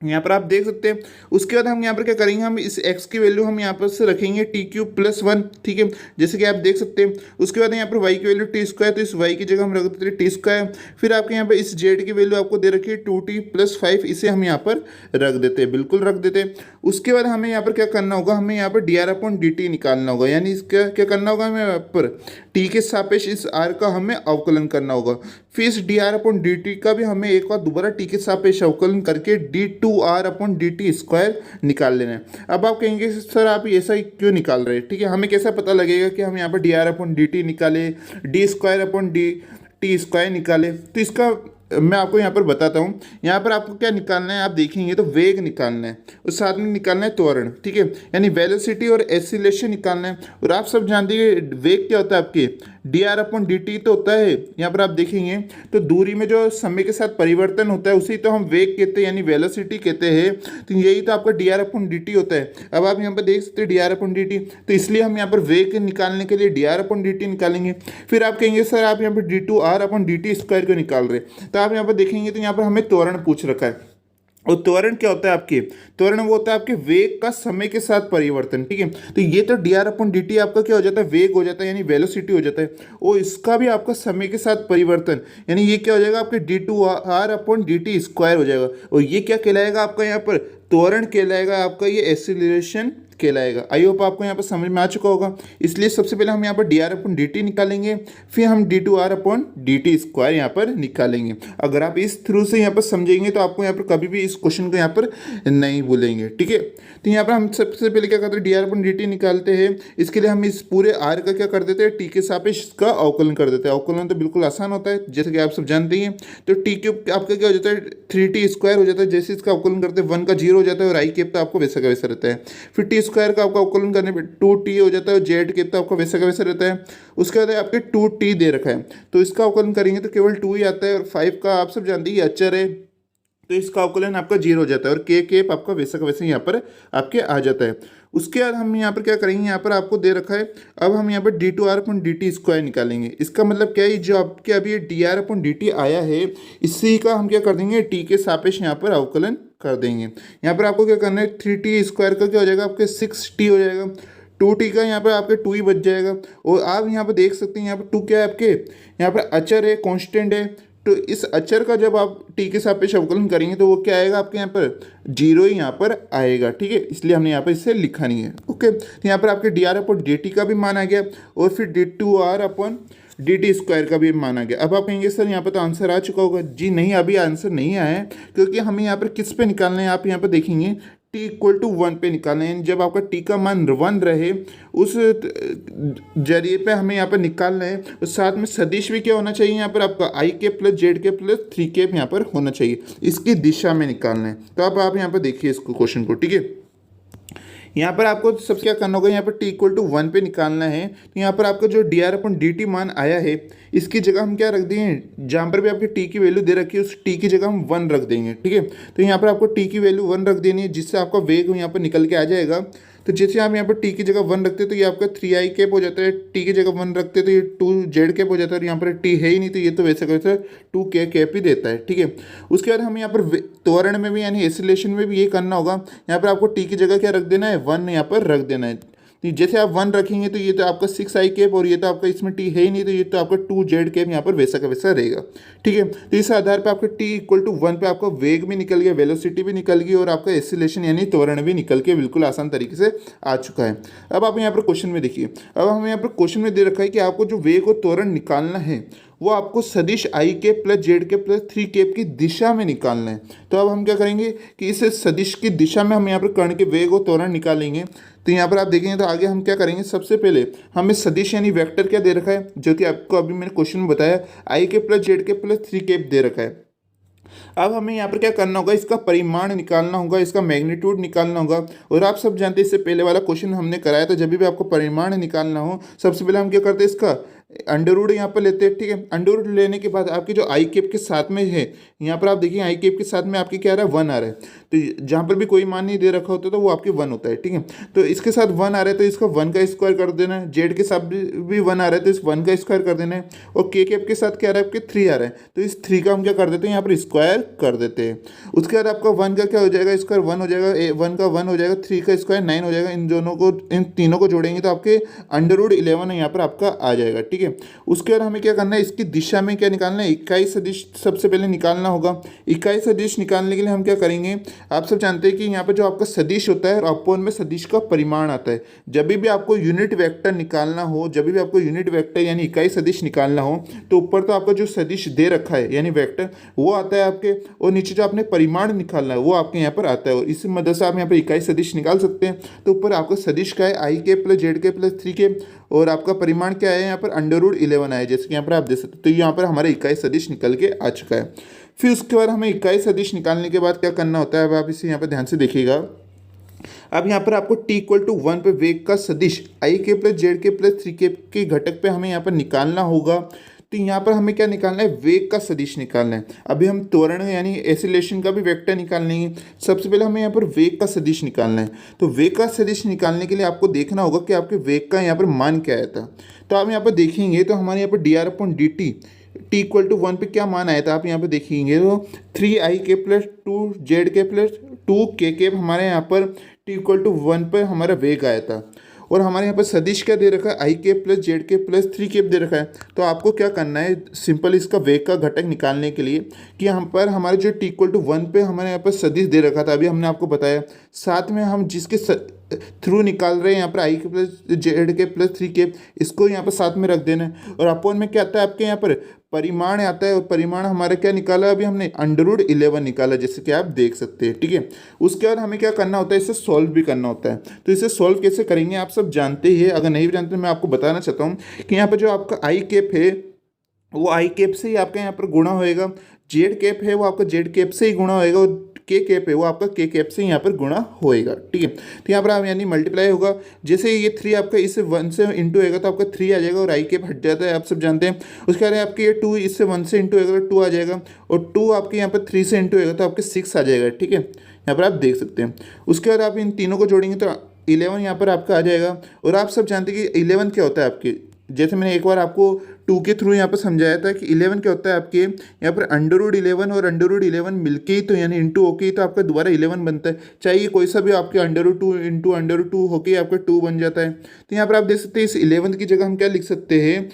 यहाँ पर आप देख सकते हैं। उसके बाद हम यहाँ पर क्या करेंगे, हम इस x की वैल्यू हम यहाँ पर से रखेंगे t³ + 1, ठीक है, जैसे कि आप देख सकते हैं। उसके बाद यहाँ पर y की वैल्यू t², तो इस y की जगह हम रख देते हैं t²। फिर आपके यहाँ पर इस z की वैल्यू आपको दे रखी है 2t+5, इसे हम यहाँ पर रख देते हैं, बिल्कुल रख देते हैं। उसके बाद हमें यहाँ पर क्या करना होगा, हमें यहाँ पर dr/dt निकालना होगा, यानी इसका क्या करना होगा, हमें यहाँ पर t के सापेक्ष इस r का हमें अवकलन करना होगा। फिर इस dr/dt का भी हमें एक बार दोबारा t के सापेक्ष अवकलन करके d2r/dt² निकाल लेना है। अब आप कहेंगे सर आप ऐसा क्यों निकाल रहे हैं, ठीक है, हमें कैसा पता लगेगा कि हम यहाँ पर dr/dt निकाले, d²/dt² निकाले। तो इसका मैं आपको यहाँ पर बताता हूँ। यहाँ पर आपको क्या निकालना है, आप देखेंगे तो वेग निकालना है और साथ में निकालना है त्वरण, ठीक है, यानी वेलोसिटी और एसिलेशन निकालना है। और आप सब जानते हैं वेग क्या होता है, आपके d r upon D t तो होता है, यहाँ पर आप देखेंगे तो दूरी में जो समय के साथ परिवर्तन होता है उसी तो हम वेग कहते हैं यानी वेलोसिटी कहते हैं। तो यही तो आपका d r upon D t होता है। अब आप यहाँ पर देख सकते हैं d r upon D t, तो इसलिए हम यहाँ पर वेग निकालने के लिए d r upon D t निकालेंगे। फिर आप कहेंगे सर आप यहाँ पर d two r upon D t square को निकाल रहे, तो आप यहाँ पर देखेंगे तो यहाँ पर हमें त्वरण पूछ रखा है। और त्वरण क्या होता है आपके, त्वरण वो होता है आपके वेग का समय के साथ परिवर्तन, ठीक है। तो ये तो D r upon D T आपका क्या हो जाता है, वेग हो जाता है यानी वेलोसिटी हो जाता है, और इसका भी आपका समय के साथ परिवर्तन यानी ये क्या हो जाएगा आपके d two r upon D t square हो जाएगा। और ये क्या कहलाएगा आपका यहाँ पर त्वरण कहलाएगा, आपका ये एक्सीलरेशन कहलाएगा। आई होप आपको यहाँ पर समझ में आ चुका होगा। इसलिए सबसे पहले हम यहाँ पर d r upon D t निकालेंगे, फिर हम d two r upon D t square यहाँ पर निकालेंगे। अगर आप इस थ्रू से यहाँ पर समझेंगे तो आपको यहाँ पर कभी भी इस क्वेश्चन को यहाँ पर नहीं भूलेंगे, ठीक है। तो यहाँ पर हम सबसे पहले क्या करते हैं, d r upon D T निकालते हैं। इसके लिए हम इस पूरे आर का क्या कर देते हैं, टी के सापेक्ष इसका अवकलन कर देते हैं। अवकलन तो बिल्कुल आसान होता है जैसे कि आप सब जानते हैं। तो टी क्यूब आपका क्या हो जाता है, 3t स्क्वायर हो जाता है। जैसे इसका अवकलन करते हैं 1 का 0 हो जाता है और आई केप तो आपको वैसा का वैसा रहता है। फिर टी स्क्वायर का आपका अवकलन करने पे 2t हो जाता है और जेड केप तो आपका वैसा का वैसा रहता है। उसके बाद आपके 2t दे रखा है, तो इसका अवकलन करेंगे तो केवल 2 ही आता है। और 5 का आप सब जानते हैं अचर है, तो इसका अवकलन आपका 0 हो जाता है और के केप आपका वैसा का वैसे यहाँ पर आपके आ जाता है। उसके बाद हम यहाँ पर क्या करेंगे, यहाँ पर आपको दे रखा है, अब हम यहाँ पर d two r upon D t square निकालेंगे। इसका मतलब क्या है, जो आपके अभी ये d r upon D t आया है इसी का हम क्या कर देंगे, टी के सापेक्ष यहाँ पर अवकलन कर देंगे। यहाँ पर आपको क्या करना है, 3t स्क्वायर का क्या हो जाएगा आपके 6t हो जाएगा। 2t का यहाँ पर आपके 2 ही बच जाएगा। और आप यहाँ पर देख सकते हैं यहाँ पर 2 क्या है आपके, यहाँ पर अचर है, कांस्टेंट है। तो इस अचर का जब आप टी के सापेक्ष अवकलन करेंगे तो वो क्या आएगा आपके यहाँ पर 0 ही यहाँ पर आएगा, ठीक है। इसलिए हमने यहाँ पर इसे लिखा नहीं है, ओके। तो यहाँ पर आपके d r upon D t का भी मान आ गया और फिर d two r upon D t square का भी मान आ गया। अब आप कहेंगे सर यहाँ पर तो आंसर आ चुका होगा। जी नहीं, अभी आंसर नहीं आया है, क्योंकि हमें यहाँ पर किस पे निकालना है, आप यहाँ पर देखेंगे t इक्वल टू 1 पे निकालना है। जब आपका t का मान 1 रहे उस जरिए पे हमें यहाँ पर निकालना है। और साथ में सदिश भी क्या होना चाहिए, यहाँ पर आपका i के प्लस जेड के प्लस 3 के यहाँ पर होना चाहिए, इसकी दिशा में निकालना है। तो आप यहाँ पर देखिए इसको क्वेश्चन को, ठीक है। यहाँ पर आपको सब क्या करना होगा, यहाँ पर t इक्वल टू 1 पे निकालना है। तो यहाँ पर आपका जो D r upon D T मान आया है इसकी जगह हम क्या रख देंगे, जहाँ पर भी आपकी t की वैल्यू दे रखी है उस t की जगह हम 1 रख देंगे, ठीक है। तो यहाँ पर आपको t की वैल्यू 1 रख देनी है, जिससे आपका वेग यहाँ पर निकल के आ जाएगा। तो जैसे आप यहाँ पर t की जगह 1 रखते हैं तो ये आपका 3i कैप हो जाता है, t की जगह 1 रखते हैं तो ये 2z कैप हो जाता है। और यहाँ पर t है ही नहीं तो ये तो वैसे वैसे 2k कैप ही देता है, ठीक है। उसके बाद हम यहाँ पर त्वरण में भी यानी एक्सीलरेशन में भी ये करना होगा। यहाँ पर आपको t की जगह क्या रख देना है, 1 यहाँ पर रख देना है। तो जैसे आप 1 रखेंगे तो ये तो आपका 6i कैप और ये तो आपका इसमें t है ही नहीं तो ये तो आपका 2z कैप यहाँ पर वैसा का वैसा रहेगा, ठीक है। तो इस आधार पर आपका t इक्वल टू 1 पे आपका वेग भी निकल गया, वेलोसिटी भी निकल गई और आपका एक्सीलरेशन यानी त्वरण भी निकल के बिल्कुल आसान तरीके से आ चुका है। अब आप यहाँ पर क्वेश्चन में देखिए, अब हमें यहाँ पर क्वेश्चन में दे रखा है कि आपको जो वेग और त्वरण निकालना है वो आपको सदिश आई K plus Z K plus 3 cap की दिशा में निकालना है। तो अब हम क्या करेंगे कि इस सदिश की दिशा में हम यहाँ पर कर्ण के वेग और त्वरण निकालेंगे। तो यहाँ पर आप देखेंगे तो आगे हम क्या करेंगे, सबसे पहले हमें सदिश यानी वेक्टर क्या दे रखा है, जो कि आपको अभी मैंने क्वेश्चन में बताया, आई K plus Z K plus 3 cap दे रखा है। अब हमें यहाँ पर क्या करना होगा, इसका परिमाण निकालना होगा, इसका मैग्नीट्यूड निकालना होगा। और आप सब जानते हैं इससे पहले वाला क्वेश्चन हमने कराया था, जब भी आपको परिमाण निकालना हो सबसे पहले हम क्या करते हैं, इसका अंडर रूट यहाँ पर लेते हैं, ठीक है। अंडर रूट लेने के बाद आपकी जो आई केप के साथ में है, यहाँ पर आप देखिए आई केप के साथ में आपकी क्या आ रहा है, 1 आ रहा है। तो जहाँ पर भी कोई मान नहीं दे रखा होता तो वो आपके 1 होता है, ठीक है। तो इसके साथ 1 आ रहा है तो इसका 1 का स्क्वायर कर देना है। जेड के साथ भी 1 आ रहा है तो इस 1 का स्क्वायर कर देना है। और के केप के साथ क्या आ रहा है आपके 3 आ रहा है तो इस 3 का हम क्या कर देते हैं, यहाँ पर स्क्वायर कर देते हैं। उसके बाद आपका 1 का क्या हो जाएगा, स्क्वायर 1 हो जाएगा, 1 का 1 हो जाएगा, 3 का स्क्वायर 9 हो जाएगा। इन तीनों को जोड़ेंगे तो आपके अंडर रूट 11 यहाँ पर आपका आ जाएगा, ठीक है। उसके बाद हमें क्या करना है, इसकी दिशा में क्या निकालना है, इकाई सदिश सबसे पहले निकालना होगा। इकाई सदिश निकालने के लिए हम क्या करेंगे, आप सब जानते हैं कि यहाँ पर जो आपका सदिश होता है और अपोन में सदिश का परिमाण आता है। जब भी आपको यूनिट वेक्टर निकालना हो, जब भी आपको यूनिट वेक्टर यानी इकाई सदिश निकालना हो तो ऊपर तो आपका जो सदिश दे रखा है यानी वेक्टर वो आता है आपके, और नीचे जो आपने परिमाण निकालना है वो आपके यहाँ पर आता है। और इसी मदद से आप यहाँ पर इकाई सदिश निकाल सकते हैं। तो ऊपर आपका सदिश का है आई K plus Z K plus 3 के, और आपका परिमाण क्या है यहाँ पर अंडर रूट 11 है, जैसे कि यहाँ पर आप देख सकते हैं। तो यहाँ पर हमारा इकाई सदिश निकल के आ चुका है। फिर उसके बाद हमें इकाई सदिश निकालने के बाद क्या करना होता है, अब आप इसे यहाँ पर ध्यान से देखिएगा। अब यहाँ पर आपको t इक्वल टू 1 पे वेग का सदिश आई K plus Z K plus three के घटक पे हमें यहाँ पर निकालना होगा। तो यहाँ पर हमें क्या निकालना है, वेग का सदिश निकालना है। अभी हम त्वरण यानी एसिलेशन का भी वेक्टर निकाल लेंगे। सबसे पहले हमें यहाँ पर वेग का सदिश निकालना है। तो वेग का सदिश निकालने के लिए आपको देखना होगा कि आपके वेग का यहाँ पर मान क्या आया था। तो आप यहाँ पर देखेंगे तो हमारे यहाँ पर d r upon D t t equal to 1 पे क्या मान आया था, आप यहाँ पर देखेंगे तो 3i के प्लस 2z के प्लस 2k के हमारे यहाँ पर टी इक्वल टू 1 पर हमारा वेग आया था। और हमारे यहाँ पर सदिश क्या दे रखा है, आई K plus Z K plus 3k दे रखा है। तो आपको क्या करना है सिंपल इसका वेग का घटक निकालने के लिए कि यहाँ पर हमारे जो टी इक्वल टू 1 पे हमारे यहाँ पर सदिश दे रखा था, अभी हमने आपको बताया, साथ में हम जिसके थ्रू निकाल रहे हैं यहाँ पर आई K plus Z K plus 3k, इसको यहाँ पर साथ में रख देना है। और अपॉन में क्या आता है आपके यहाँ पर परिमाण आता है, और परिमाण हमारे क्या निकाला, अभी हमने √11 निकाला, जैसे कि आप देख सकते हैं। ठीक है, उसके बाद हमें क्या करना होता है, इसे सॉल्व भी करना होता है। तो इसे सॉल्व कैसे करेंगे आप सब जानते ही हैं, अगर नहीं भी जानते तो मैं आपको बताना चाहता हूँ कि यहाँ पर जो आपका आई कैप है वो आई कैप से ही आपका यहाँ पर गुणा होएगा, जेड कैप है वो आपका जेड कैप से ही गुणा होएगा, और के कैप है वो आपका के कैप से यहाँ पर गुणा होएगा। ठीक है, तो यहाँ पर आप यानी मल्टीप्लाई होगा, जैसे ये 3 आपका इससे 1 से इंटू होएगा तो आपका 3 आ जाएगा और आई कैप हट जाता है, आप सब जानते हैं। उसके बाद आपके ये 2 इससे 1 से इंटू होएगा तो 2 आ जाएगा, और 2 आपके यहाँ पर 3 से इंटू होएगा तो आपके 6 आ जाएगा। ठीक है, यहाँ पर आप देख सकते हैं। उसके बाद आप इन तीनों को जोड़ेंगे तो 11 यहाँ पर आपका आ जाएगा। और आप सब जानते हैं कि 11 क्या होता है आपके, जैसे मैंने एक बार आपको 2 के थ्रू यहाँ पर समझाया था कि 11 क्या होता है आपके यहाँ पर √11 और √11 मिलके ही तो यानी इंटू होके ही तो आपका दोबारा 11 बनता है, चाहे ये कोई सा भी आपके √2 इंटू √2 होके आपका 2 बन जाता है। तो यहाँ पर आप देख सकते हैं इस 11 की जगह हम क्या लिख सकते हैं,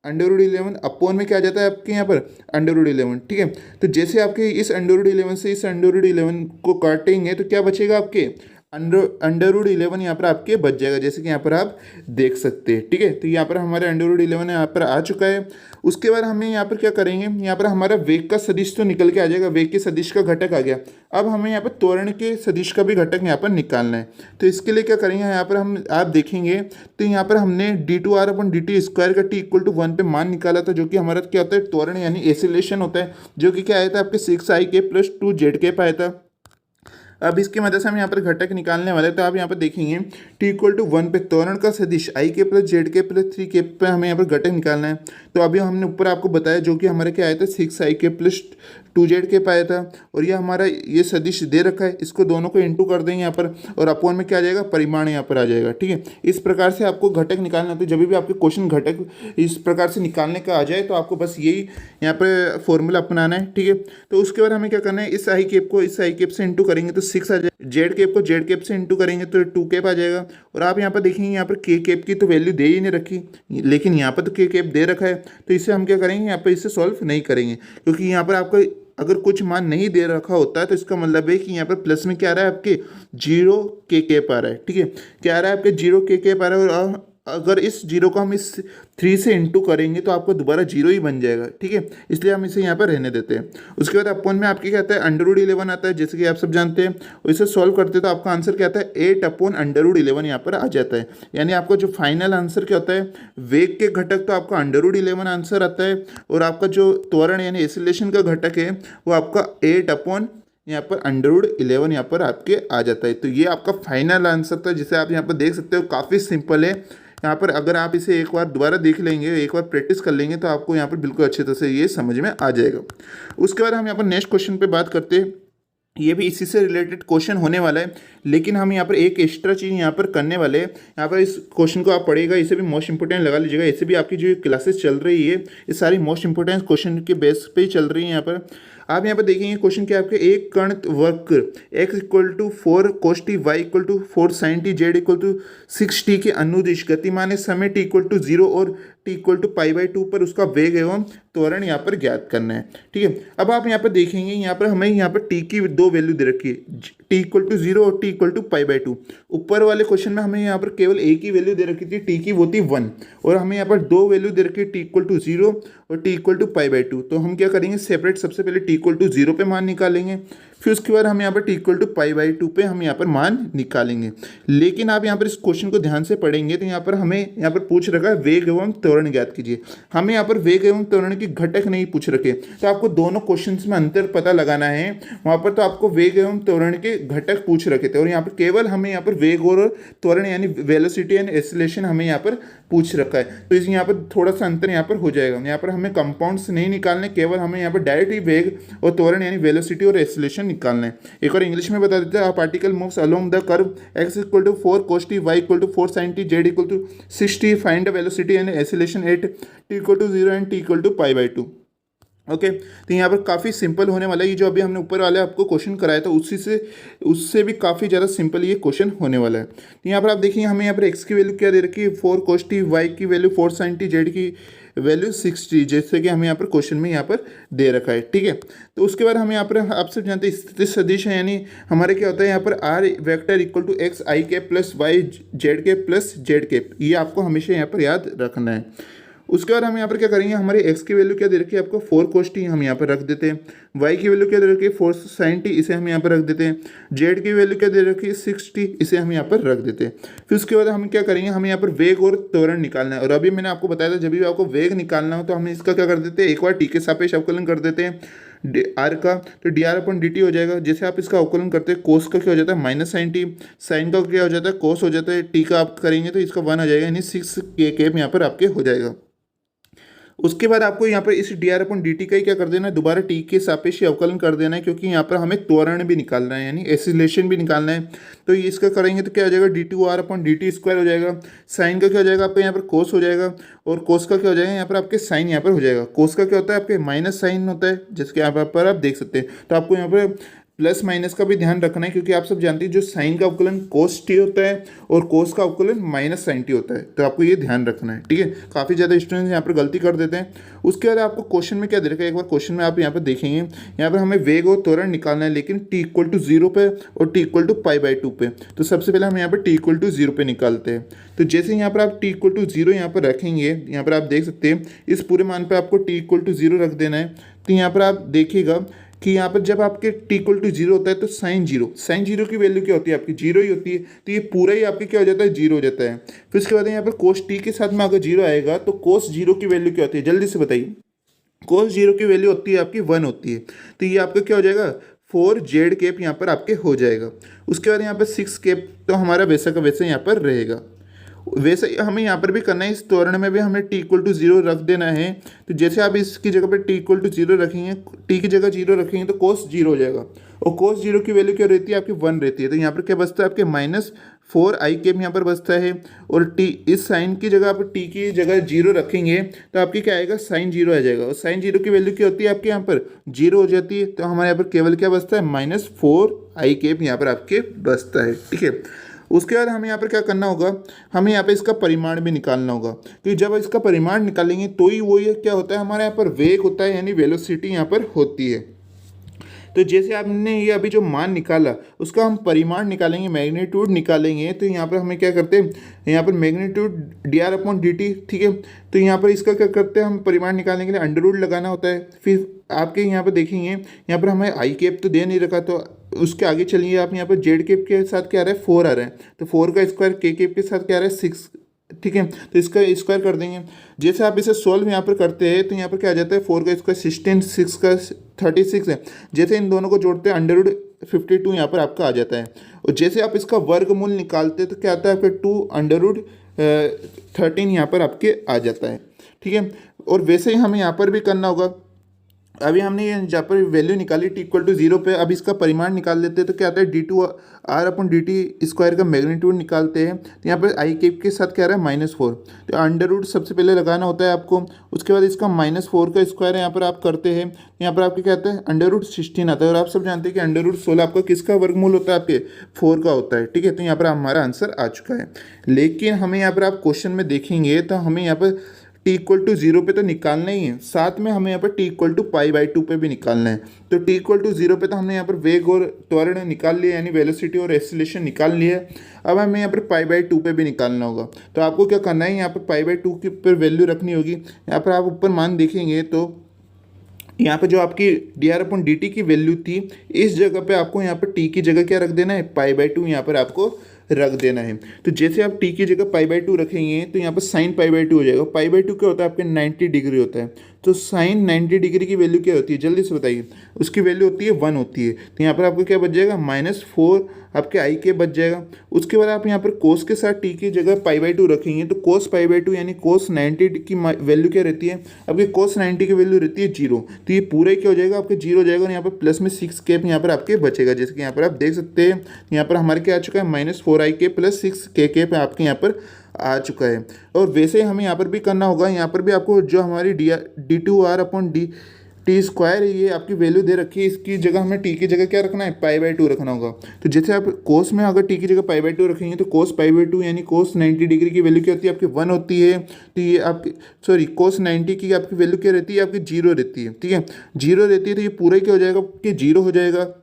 √11 अपॉन में क्या आ जाता है आपके यहाँ पर √11। ठीक है, तो जैसे आपके इस √11 से इस √11 को काटेंगे तो क्या बचेगा आपके √11 यहाँ पर आपके बच जाएगा, जैसे कि यहाँ पर आप देख सकते हैं। ठीक है, तो यहाँ पर हमारे √11 यहाँ पर आ चुका है। उसके बाद हमें यहाँ पर क्या करेंगे, यहाँ पर हमारा वेग का सदिश तो निकल के आ जाएगा, वेग के सदिश का घटक आ गया। अब हमें यहाँ पर त्वरण के सदिश का भी घटक यहाँ पर निकालना है। तो इसके लिए क्या करेंगे, यहाँ पर हम आप देखेंगे तो यहाँ पर हमने d2r/dt² का t इक्वल टू 1 पे मान निकाला था, जो कि हमारा क्या होता है, त्वरण यानी एसिलेशन होता है, जो कि क्या आया था आपके 6i के प्लस 2z के आया था। अब इसकी मदद से हम यहाँ पर घटक निकालने वाले हैं। तो आप यहाँ पर देखेंगे t इक्वल टू 1 पे त्वरण का सदिश आई K plus Z K plus 3k पे हमें यहाँ पर घटक निकालना है। तो अभी हमने ऊपर आपको बताया जो कि हमारे क्या आया था 6i के प्लस 2z के पाया था, और ये हमारा ये सदिश दे रखा है, इसको दोनों को इंटू कर देंगे यहाँ पर, और अपॉन में क्या आ जाएगा, परिमाण यहाँ पर आ जाएगा। ठीक है, इस प्रकार से आपको घटक निकालना। तो जब भी आपके क्वेश्चन घटक इस प्रकार से निकालने का आ जाए तो आपको बस यही यहाँ पर फॉर्मूला अपनाना है। ठीक है, तो उसके बाद हमें क्या करना है, इस आई कैप को इस आई कैप से इंटू करेंगे तो 6 आ जाएगा, जेड कैप को जेड कैप से इंटू करेंगे तो 2 कैप आ जाएगा। और आप यहाँ पर देखेंगे यहाँ पर के कैप की तो वैल्यू दे ही नहीं रखी, लेकिन यहाँ पर तो के कैप दे रखा है, तो इसे हम क्या करेंगे, यहाँ पर इसे सॉल्व नहीं करेंगे, क्योंकि यहाँ पर आपका अगर कुछ मान नहीं दे रखा होता है तो इसका मतलब है कि यहाँ पर प्लस में क्या आ रहा है आपके 0 के कैप आ रहा है। ठीक है, क्या आ रहा है आपके 0 के कैप आ रहा है, और अगर इस 0 को हम इस 3 से इंटू करेंगे तो आपको दोबारा 0 ही बन जाएगा। ठीक है, इसलिए हम इसे यहाँ पर रहने देते हैं। उसके बाद अपॉन में आपके क्या आता है, √11 आता है, जैसे कि आप सब जानते हैं। और इसे सॉल्व करते हैं तो आपका आंसर क्या आता है, 8/√11 यहाँ पर आ जाता है। यानी आपका जो फाइनल आंसर क्या होता है, वेग के घटक तो आपका √11 आंसर आता है, और आपका जो त्वरण यानी एसिलेशन का घटक है वो आपका 8 यहाँ पर √11 यहाँ पर आपके आ जाता है। तो ये आपका फाइनल आंसर था, जिसे आप यहाँ पर देख सकते हो, काफ़ी सिंपल है। यहाँ पर अगर आप इसे एक बार दोबारा देख लेंगे, एक बार प्रैक्टिस कर लेंगे तो आपको यहाँ पर बिल्कुल अच्छे तरह से ये समझ में आ जाएगा। उसके बाद हम यहाँ पर नेक्स्ट क्वेश्चन पे बात करते हैं। ये भी इसी से रिलेटेड क्वेश्चन होने वाला है, लेकिन हम यहाँ पर एक एक्स्ट्रा चीज़ यहाँ पर करने वाले हैं। यहाँ पर इस क्वेश्चन को आप पढ़िएगा, इसे भी मोस्ट इंपोर्टेंट लगा लीजिएगा। ऐसे भी आपकी जो क्लासेस चल रही है ये सारी मोस्ट इंपोर्टेंट क्वेश्चन के बेस पे ही चल रही है। यहाँ पर आप यहाँ पर देखेंगे क्वेश्चन क्या आपके, एक कण वक्र x equal to 4 cos t, y equal to 4 sin t, z equal to 6t के अनुदिश गतिमान है, समय t इक्वल टू 0 और t इक्वल टू π/2 पर उसका वेग एवं त्वरण यहाँ पर ज्ञात करना है। ठीक है, अब आप यहाँ पर देखेंगे यहाँ पर हमें यहाँ पर t की 2 वैल्यू दे रखी है, t इक्वल टू 0 और t इक्वल टू π/2। ऊपर वाले क्वेश्चन में हमें यहाँ पर केवल एक ही वैल्यू दे रखी थी, t की वो थी 1, और हमें यहाँ पर 2 वैल्यू दे रखी है, t इक्वल टू 0 और t इक्वल टू π/2। तो हम क्या करेंगे, सेपरेट सबसे पहले t इक्वल टू 0 पे मान निकालेंगे, फिर उसके बाद हम यहाँ पर t equal to pi by two पे हम यहाँ पर मान निकालेंगे। लेकिन आप यहाँ पर इस क्वेश्चन को ध्यान से पढ़ेंगे तो यहाँ पर हमें यहाँ पर पूछ रखा है वेग एवं त्वरण ज्ञात कीजिए। हमें यहाँ पर वेग एवं त्वरण की घटक नहीं पूछ रखे, तो आपको दोनों क्वेश्चन में अंतर पता लगाना है। वहाँ पर तो आपको वेग एवं त्वरण के घटक पूछ रखे थे और यहाँ पर केवल हमें यहाँ पर वेग और त्वरण यानी वेलोसिटी एंड एक्सीलरेशन हमें यहाँ पर पूछ रखा है। तो इस यहाँ पर थोड़ा सा अंतर यहाँ पर हो जाएगा। यहाँ पर हमें कंपाउंड्स नहीं निकालने, केवल हमें यहाँ पर डायरेक्ट ही वेग और त्वरण यानी वेलोसिटी और एक्सीलरेशन निकालना है। एक और इंग्लिश में बता देते हैं, particle moves along the curve x equal to 4 cos t, y equal to 4 sin t, z equal to 6t, find the velocity and acceleration at t equal to 0 and t equal to pi by 2। Okay, तो यहाँ पर काफ़ी सिंपल होने वाला है। ये जो अभी हमने ऊपर वाले आपको क्वेश्चन कराया था उससे भी काफ़ी ज़्यादा सिंपल ये क्वेश्चन होने वाला है। तो यहाँ पर आप देखिए हमें यहाँ पर x की वैल्यू क्या दे रखी है 4 cos t, y की वैल्यू 4 sin t, z की वैल्यू 6t, जैसे कि हमें यहाँ पर क्वेश्चन में यहाँ पर दे रखा है। ठीक है, तो उसके बाद हम यहाँ पर आपसे जानते हैं स्थिति सदिश है, यानी हमारे क्या होता है यहाँ पर r vector equal to x i cap plus y z cap plus z cap, ये आपको हमेशा यहाँ पर याद रखना है। उसके बाद हम यहाँ पर क्या करेंगे, हमारे x की वैल्यू क्या दे रखी है आपको 4 cos t, हम यहाँ पर रख देते हैं। y की वैल्यू क्या दे रखी है 4 sin t, इसे हम यहाँ पर रख देते हैं। z की वैल्यू क्या दे रखी है 6t, इसे हम यहाँ पर रख देते हैं। फिर उसके बाद हम क्या करेंगे, हमें यहाँ पर वेग और त्वरण निकालना है। और अभी मैंने आपको बताया था जब भी आपको वेग निकालना हो तो हम इसका क्या कर देते हैं, एक बार t के सापेक्ष अवकलन कर देते हैं r का, तो dr अपन dt हो जाएगा। जैसे आप इसका अवकलन करते हैं कोस का क्या हो जाता है माइनस साइन टी, साइन का क्या हो जाता है कोस हो जाता है, टी का आप करेंगे तो इसका 1 आ जाएगा, यानी 6 के कैप यहाँ पर आपके हो जाएगा। उसके बाद आपको यहाँ पर इस dr अपन dt का ही क्या कर देना है, दोबारा t के सापेक्ष अवकलन कर देना है, क्योंकि यहाँ पर हमें त्वरण भी निकालना है यानी एक्सीलरेशन भी निकालना है। तो ये इसका करेंगे तो क्या हो जाएगा d2r अपन dt स्क्वायर हो जाएगा। साइन का क्या हो जाएगा आपका यहाँ पर कोस हो जाएगा, और कोस का क्या हो जाएगा यहाँ पर आपके साइन यहाँ पर हो जाएगा। कोस का क्या होता है आपके माइनस साइन होता है, जिसके यहाँ पर आप देख सकते हैं। तो आपको यहाँ पर प्लस माइनस का भी ध्यान रखना है, क्योंकि आप सब जानते हैं जो साइन का अवकलन कोस टी होता है और कोस का अवकलन माइनस साइन टी होता है, तो आपको ये ध्यान रखना है। ठीक है, काफ़ी ज़्यादा स्टूडेंट्स यहाँ पर गलती कर देते हैं। उसके बाद आपको क्वेश्चन में क्या दे रखा है, एक बार क्वेश्चन में आप यहाँ पर देखेंगे, यहाँ पर हमें वेग और त्वरण निकालना है, लेकिन टी इक्वल टू 0 पे और t equal to pi by 2 पे। तो सबसे पहले हम यहाँ पर टी इक्वल टू 0 पे निकालते हैं। तो जैसे यहाँ पर आप टी इक्वल टू 0 यहाँ पर रखेंगे, यहाँ पर आप देख सकते हैं इस पूरे मान पर आपको टी इक्वल टू 0 रख देना है। तो यहाँ पर आप देखिएगा कि यहाँ पर जब आपके t इक्वल टू 0 होता है तो साइन जीरो की वैल्यू क्या होती है आपकी 0 ही होती है। तो ये पूरा ही आपके क्या हो जाता है 0 हो जाता है। फिर उसके बाद यहाँ पर कोस t के साथ में अगर 0 आएगा तो कोस 0 की वैल्यू क्या होती है, जल्दी से बताइए। कोस 0 की वैल्यू होती है आपकी 1 होती है। तो ये आपका क्या हो जाएगा 4z कैप यहाँ पर आपके हो जाएगा। उसके बाद यहाँ पर 6 कैप तो हमारा वैसा का वैसा यहाँ पर रहेगा। वैसे हमें यहाँ पर भी करना है, इस त्वरण में भी हमें t इक्वल टू 0 रख देना है। तो जैसे आप इसकी जगह पर t इक्वल टू 0 रखेंगे, t की जगह 0 रखेंगे तो कोस 0 हो जाएगा, और कोस 0 की वैल्यू क्या रहती है आपकी 1 रहती है। तो यहाँ पर क्या बचता है आपके -4i कैप यहाँ पर बचता है, और t इस साइन की जगह आप t की जगह 0 रखेंगे तो आपकी क्या आएगा साइन 0 आ जाएगा, और साइन 0 की वैल्यू क्या होती है आपके यहाँ पर 0 हो जाती है। तो हमारे यहाँ पर केवल क्या बचता है -4i कैप यहाँ पर आपके बचता है। ठीक है, उसके बाद हमें यहाँ पर क्या करना होगा, हमें यहाँ पे इसका परिमाण भी निकालना होगा, क्योंकि जब इसका परिमाण निकालेंगे तो ही वो ये क्या होता है हमारे यहाँ पर वेग होता है, यानी वेलोसिटी यहाँ पर होती है। तो जैसे आपने ये अभी जो मान निकाला उसका हम परिमाण निकालेंगे, मैग्नीट्यूड निकालेंगे। तो यहाँ पर हमें क्या करते हैं, यहाँ पर मैग्नीट्यूड dr अपॉन dt, ठीक है। तो यहाँ पर इसका क्या करते हैं, हम परिमाण निकालने के लिए अंडर रूट लगाना होता है। फिर आपके यहाँ पर देखेंगे यहाँ पर हमें आई कैप तो दे नहीं रखा, तो उसके आगे चलिए आप यहाँ पर जेड कैप के साथ क्या आ रहा है 4 आ रहा है, तो 4 का स्क्वायर के कैप के साथ क्या आ रहा है 6, ठीक है। तो इसका स्क्वायर कर देंगे। जैसे आप इसे सोल्व यहाँ पर करते हैं तो यहाँ पर क्या आ जाता है 4 का स्क्वायर 16, 6 का 36 है। जैसे इन दोनों को जोड़ते हैं अंडर रूट 52 यहाँ पर आपका आ जाता है, और जैसे आप इसका वर्गमूल निकालते हैं तो क्या आता है आपका 2 अंडर रूट 13 यहाँ पर आपके आ जाता है। ठीक है, और वैसे ही हमें यहाँ पर भी करना होगा। अभी हमने ये जहाँ पर वैल्यू निकाली t इक्वल टू 0 पे, अब इसका परिमाण निकाल लेते हैं तो क्या आता है d2r अपन dt स्क्वायर का मैग्नीट्यूड निकालते हैं। तो यहाँ पर आई कैप के साथ क्या आ रहा है -4, तो अंडर रूट सबसे पहले लगाना होता है आपको। उसके बाद इसका -4 का स्क्वायर यहाँ पर आप करते हैं, यहाँ पर आपके क्या आता है अंडर रूट 16 आता है, और आप सब जानते हैं कि अंडर रूट 16 आपका किसका वर्गमूल होता है आपके 4 का होता है। ठीक है, तो यहाँ पर हमारा आंसर आ चुका है। लेकिन हमें यहाँ पर आप क्वेश्चन में देखेंगे तो हमें यहाँ पर t इक्वल टू 0 पे तो निकालना ही है, साथ में हमें यहाँ पर t equal to pi by 2 पे भी निकालना है। तो t इक्वल टू 0 पे तो हमने यहाँ पर वेग और त्वरण निकाल लिया, यानी वेलोसिटी और एक्सीलरेशन निकाल लिया है। अब हमें यहाँ पर पाई बाई 2 पे भी निकालना होगा। तो आपको क्या करना है, यहाँ पर पाई बाई 2 की पर वैल्यू रखनी होगी। यहाँ पर आप ऊपर मान देखेंगे तो यहाँ पे जो आपकी dr/dt की वैल्यू थी, इस जगह पे आपको यहाँ पर t की जगह क्या रख देना है, π/2 यहाँ पर आपको रख देना है। तो जैसे आप t की जगह π/2 रखेंगे तो यहाँ पर साइन π/2 हो जाएगा। π/2 क्या होता है आपके 90 डिग्री होता है। तो साइन 90 डिग्री की वैल्यू क्या होती है, जल्दी से बताइए। उसकी वैल्यू होती है 1 होती है। तो यहाँ पर आपको क्या बच जाएगा, -4 आपके आई के बच जाएगा। उसके बाद आप यहाँ पर कोस के साथ टी की जगह π/2 रखेंगे तो कोस π/2 यानी कोस 90 की वैल्यू क्या रहती है आपकी, कोस 90 की वैल्यू रहती है 0। तो ये पूरा ही क्या हो जाएगा आपके 0 हो जाएगा और यहाँ पर प्लस में 6 केप यहाँ पर आपके बचेगा। जैसे कि यहाँ पर आप देख सकते हैं यहाँ पर हमारे क्या आ चुका है, -4i प्लस 6k केप आपके यहाँ पर आ चुका है। और वैसे ही हमें यहाँ पर भी करना होगा। यहाँ पर भी आपको जो हमारी d2r/dt² ये आपकी वैल्यू दे रखी है, इसकी जगह हमें t की जगह क्या रखना है, π/2 रखना होगा। तो जैसे आप कोस में अगर t की जगह π/2 रखेंगे तो कोस π/2 यानी कोस 90 डिग्री की वैल्यू क्या होती है आपकी 1 होती है। तो ये आपकी कोस 90 की आपकी वैल्यु क्या रहती है आपकी 0 रहती है। ठीक है, 0 रहती है तो ये पूरा क्या हो जाएगा कि 0 हो जाएगा।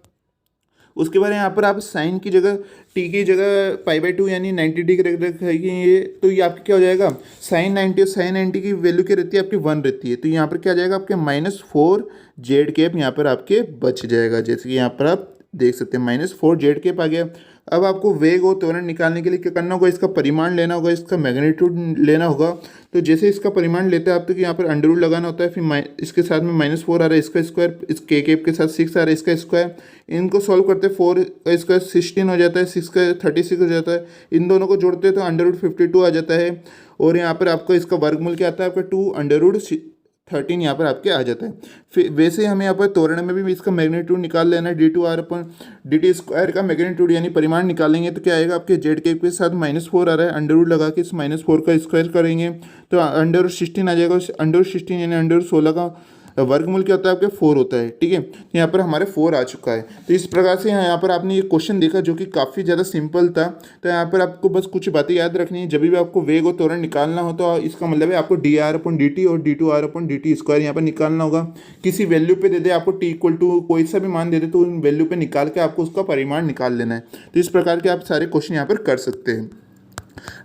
उसके बाद यहाँ पर आप साइन की जगह टी की जगह π/2 यानी 90 डिग्री रखेंगे तो ये आपके क्या हो जाएगा, साइन 90 और साइन 90 की वैल्यू क्या रहती है आपकी 1 रहती है। तो यहाँ पर क्या आ जाएगा आपके -4z यहाँ पर आपके बच जाएगा। जैसे कि यहाँ पर आप देख सकते हैं -4z आ गया। अब आपको वेग और त्वरण निकालने के लिए क्या करना होगा, इसका परिमाण लेना होगा, इसका मैग्नीट्यूड लेना होगा। तो जैसे इसका परिमाण लेते हैं आप तो कि यहाँ पर अंडर रूट लगाना होता है, फिर इसके साथ में -4 आ रहा है इसका स्क्वायर, इस के केप के साथ 6 आ रहा है इसका स्क्वायर। इनको सॉल्व करते हैं 4 का स्क्वायर 16 हो जाता है, 6 का 36 हो जाता है। इन दोनों को जोड़ते हैं तो √52 आ जाता है। और यहाँ पर आपका इसका वर्गमूल क्या आता है आपका 2√13 यहाँ पर आपके आ जाता है। फिर वैसे ही हमें यहाँ पर त्वरण में भी इसका मैग्नीट्यूड निकाल लेना है, d2r/dt² का मैग्नीट्यूड यानी परिमाण निकालेंगे तो क्या आएगा आपके जेड के साथ -4 आ रहा है, अंडर रूट लगा के इस -4 का स्क्वायर करेंगे तो √16 आ जाएगा। √16 यानी √16 का वर्गमूल क्या होता है आपके 4 होता है। ठीक है, तो यहाँ पर हमारे 4 आ चुका है। तो इस प्रकार से यहाँ पर आपने ये क्वेश्चन देखा जो कि काफ़ी ज़्यादा सिंपल था। तो यहाँ पर आपको बस कुछ बातें याद रखनी है, जब भी आपको वेग और त्वरण निकालना हो तो इसका मतलब है आपको dr/dt और d2r/dt² यहाँ पर निकालना होगा। किसी वैल्यू पे दे दे आपको t = कोई सा भी मान दे दे तो उन वैल्यू पे निकाल के आपको उसका परिमाण निकाल लेना है। तो इस प्रकार के आप सारे क्वेश्चन यहाँ पर कर सकते हैं।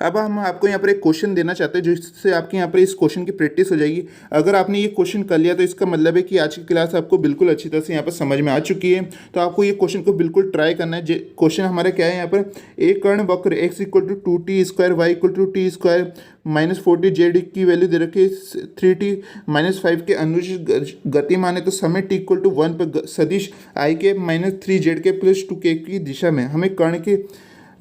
अब हम आपको यहाँ पर एक क्वेश्चन देना चाहते हैं जिससे आपके यहाँ पर इस क्वेश्चन की प्रैक्टिस हो जाएगी। अगर आपने ये क्वेश्चन कर लिया तो इसका मतलब है कि आज की क्लास आपको बिल्कुल अच्छी तरह से यहाँ पर समझ में आ चुकी है। तो आपको ये क्वेश्चन को बिल्कुल ट्राई करना है। क्वेश्चन हमारा क्या है यहाँ पर, एक कर्ण वक्र x = 2t² y = t² -40z की वैल्यू दे रखी है, 3t - 5 के अनुचित गतिमान है। तो समय t = 1 पर सदिश i के -3z के + 2k की दिशा में हमें कर्ण के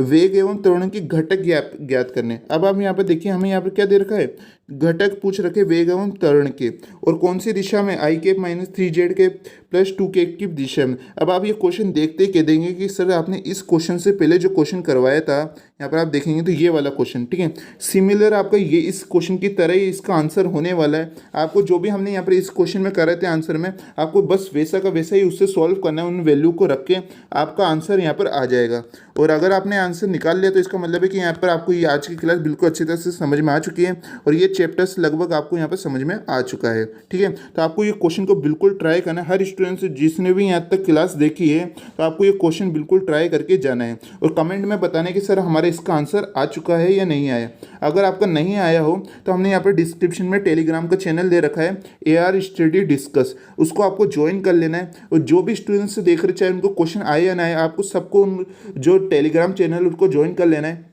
वेग एवं त्वरण की घटक ज्ञात करने। अब आप यहाँ पर देखिए हमें यहाँ पर क्या दे रखा है, घटक पूछ रखे वेग एवं त्वरण के, और कौन सी दिशा में, i के -3z के + 2k की दिशा में। अब आप ये क्वेश्चन देखते ही कह देंगे कि सर आपने इस क्वेश्चन से पहले जो क्वेश्चन करवाया था, यहाँ पर आप देखेंगे तो ये वाला क्वेश्चन, ठीक है, सिमिलर आपका ये इस क्वेश्चन की तरह ही इसका आंसर होने वाला है। आपको जो भी हमने यहाँ पर इस क्वेश्चन में करे थे आंसर में, आपको बस वैसा का वैसा ही उससे सॉल्व करना है, उन वैल्यू को रख के आपका आंसर यहाँ पर आ जाएगा। और अगर आपने आंसर निकाल लिया तो इसका मतलब है कि यहाँ पर आपको ये आज की क्लास बिल्कुल अच्छी तरह से समझ में आ चुकी है और ये चैप्टर्स लगभग आपको यहाँ पर समझ में आ चुका है। ठीक है, तो आपको ये क्वेश्चन को बिल्कुल ट्राई करना है। हर स्टूडेंट से जिसने भी यहाँ तक क्लास देखी है तो आपको ये क्वेश्चन बिल्कुल ट्राई करके जाना है और कमेंट में बताना है कि सर हमारे इसका आंसर आ चुका है या नहीं आया। अगर आपका नहीं आया हो तो हमने यहाँ पर डिस्क्रिप्शन में टेलीग्राम का चैनल दे रखा है AR स्टडी डिस्कस, उसको आपको ज्वाइन कर लेना है। और जो भी स्टूडेंट्स देख रहे चाहे उनको क्वेश्चन आए या ना आए, आपको सबको जो टेलीग्राम चैनल उसको ज्वाइन कर लेना है।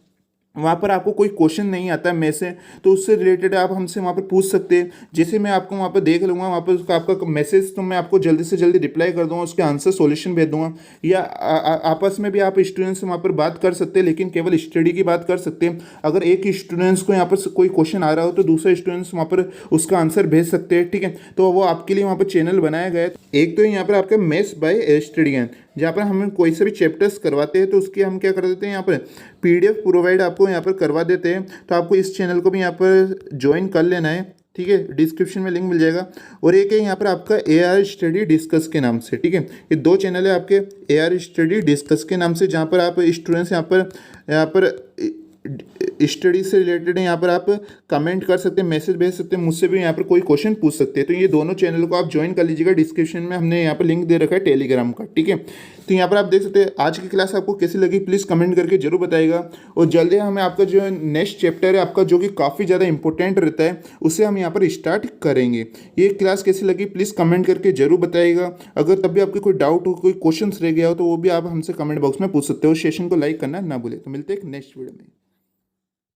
वहाँ पर आपको कोई क्वेश्चन नहीं आता है में से तो उससे रिलेटेड आप हमसे वहाँ पर पूछ सकते हैं। जैसे मैं आपको वहाँ पर देख लूँगा, वहाँ पर उसका आपका मैसेज तो मैं आपको जल्दी से जल्दी रिप्लाई कर दूँगा, उसके आंसर सॉल्यूशन भेज दूँगा। या आपस में भी आप स्टूडेंट्स से वहाँ पर बात कर सकते हैं, लेकिन केवल स्टडी की बात कर सकते हैं। अगर एक स्टूडेंट्स को यहाँ पर कोई क्वेश्चन आ रहा हो तो दूसरे स्टूडेंट्स वहाँ पर उसका आंसर भेज सकते हैं। ठीक है, तो वो आपके लिए वहाँ पर चैनल बनाया गया है। एक तो यहाँ पर आपका मैथ्स बाय स्टडी, जहाँ पर हम कोई से भी चैप्टर्स करवाते हैं तो उसकी हम क्या कर देते हैं, यहाँ पर PDF प्रोवाइड आपको यहाँ पर करवा देते हैं। तो आपको इस चैनल को भी यहाँ पर ज्वाइन कर लेना है। ठीक है, डिस्क्रिप्शन में लिंक मिल जाएगा। और एक है यहाँ पर आपका AR स्टडी डिस्कस के नाम से। ठीक है, ये दो चैनल है आपके AR स्टडी डिस्कस के नाम से, जहाँ पर आप स्टूडेंट्स यहाँ पर स्टडी से रिलेटेड है, यहाँ पर आप कमेंट कर सकते हैं, मैसेज भेज सकते हैं, मुझसे भी यहाँ पर कोई क्वेश्चन पूछ सकते हैं। तो ये दोनों चैनल को आप ज्वाइन कर लीजिएगा, डिस्क्रिप्शन में हमने यहाँ पर लिंक दे रखा है टेलीग्राम का, ठीक है। तो यहाँ पर आप देख सकते हैं आज की क्लास आपको कैसी लगी, प्लीज़ कमेंट करके जरूर बताइएगा। और जल्दी हमें आपका जो नेक्स्ट चैप्टर है आपका, जो कि काफ़ी ज़्यादा इंपॉर्टेंट रहता है, उसे हम यहाँ पर स्टार्ट करेंगे। ये क्लास कैसी लगी प्लीज़ कमेंट करके जरूर बताइएगा। अगर तब भी आपके कोई डाउट हो, कोई क्वेश्चन रह गया हो, तो वो भी आप हमसे कमेंट बॉक्स में पूछ सकते हो। सेशन को लाइक करना ना भूलें। तो मिलते हैं एक नेक्स्ट वीडियो में।